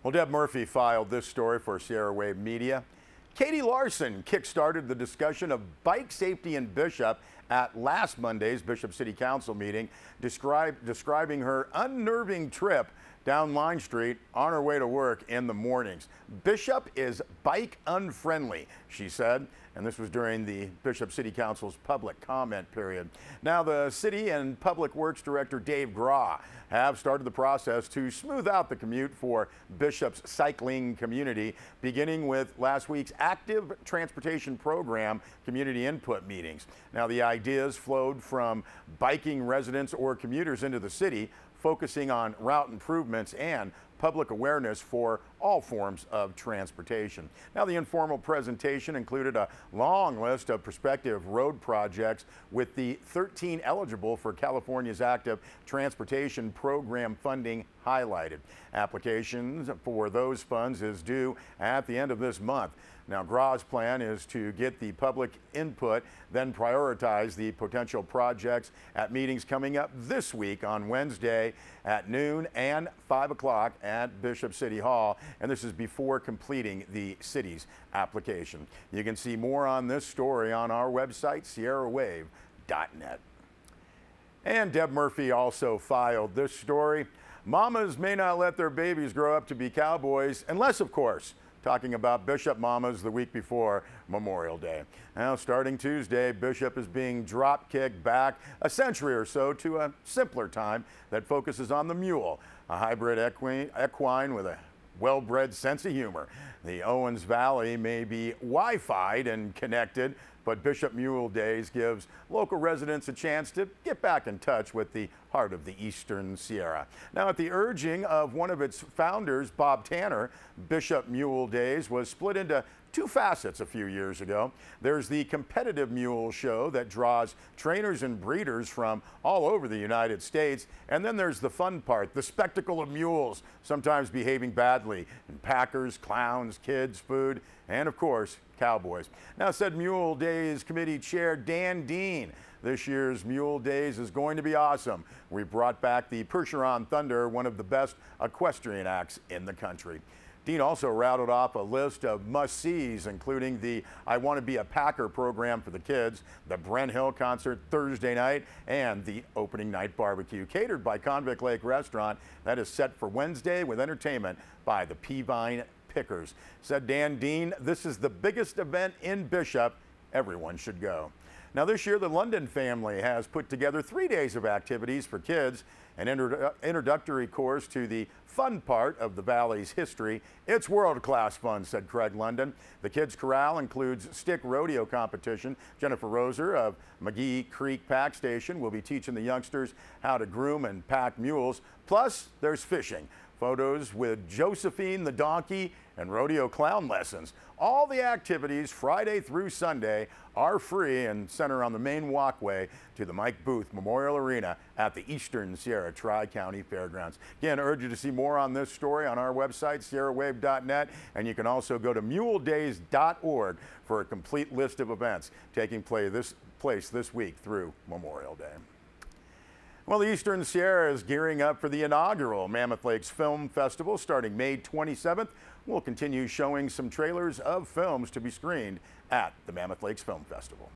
Well, Deb Murphy filed this story for Sierra Wave Media. Katie Larson kickstarted the discussion of bike safety in Bishop at last Monday's Bishop City Council meeting, describing her unnerving trip down Line Street on her way to work in the mornings. Bishop is bike unfriendly, she said, and this was during the Bishop City Council's public comment period. Now, the City and Public Works Director Dave Graw have started the process to smooth out the commute for Bishop's cycling community, beginning with last week's active transportation program community input meetings. Now, the ideas flowed from biking residents or commuters into the city, focusing on route improvements and public awareness for all forms of transportation. Now, the informal presentation included a long list of prospective road projects, with the 13 eligible for California's active transportation program funding highlighted. Applications for those funds is due at the end of this month. Now, Graw's plan is to get the public input, then prioritize the potential projects at meetings coming up this week on Wednesday at noon and 5 o'clock at Bishop City Hall. And this is before completing the city's application. You can see more on this story on our website, sierrawave.net. And Deb Murphy also filed this story. Mamas may not let their babies grow up to be cowboys, unless, of course, talking about Bishop mamas the week before Memorial Day. Now, starting Tuesday, Bishop is being drop-kicked back a century or so to a simpler time that focuses on the mule, a hybrid equine with a well-bred sense of humor. The Owens Valley may be Wi-Fi'd and connected, but Bishop Mule Days gives local residents a chance to get back in touch with the heart of the Eastern Sierra. Now, at the urging of one of its founders, Bob Tanner, Bishop Mule Days was split into two facets a few years ago. There's the competitive mule show that draws trainers and breeders from all over the United States. And then there's the fun part, the spectacle of mules, sometimes behaving badly, and packers, clowns, kids, food, and of course, cowboys. Now, said Mule Days Committee Chair Dan Dean, this year's Mule Days is going to be awesome. We brought back the Percheron Thunder, one of the best equestrian acts in the country. Dean also rattled off a list of must-sees, including the I Want to Be a Packer program for the kids, the Brent Hill concert Thursday night, and the opening night barbecue catered by Convict Lake Restaurant. That is set for Wednesday with entertainment by the Peavine Pickers. Said Dan Dean, this is the biggest event in Bishop. Everyone should go. Now, this year, the London family has put together 3 days of activities for kids, an introductory course to the fun part of the Valley's history. It's world-class fun, said Craig London. The Kids Corral includes stick rodeo competition. Jennifer Roser of McGee Creek Pack Station will be teaching the youngsters how to groom and pack mules. Plus, there's fishing, photos with Josephine the donkey, and rodeo clown lessons. All the activities Friday through Sunday are free and center on the main walkway to the Mike Booth Memorial Arena at the Eastern Sierra Tri-County Fairgrounds. Again, I urge you to see more on this story on our website, sierrawave.net, and you can also go to muledays.org for a complete list of events taking place this week through Memorial Day. Well, the Eastern Sierra is gearing up for the inaugural Mammoth Lakes Film Festival starting May 27th. We'll continue showing some trailers of films to be screened at the Mammoth Lakes Film Festival.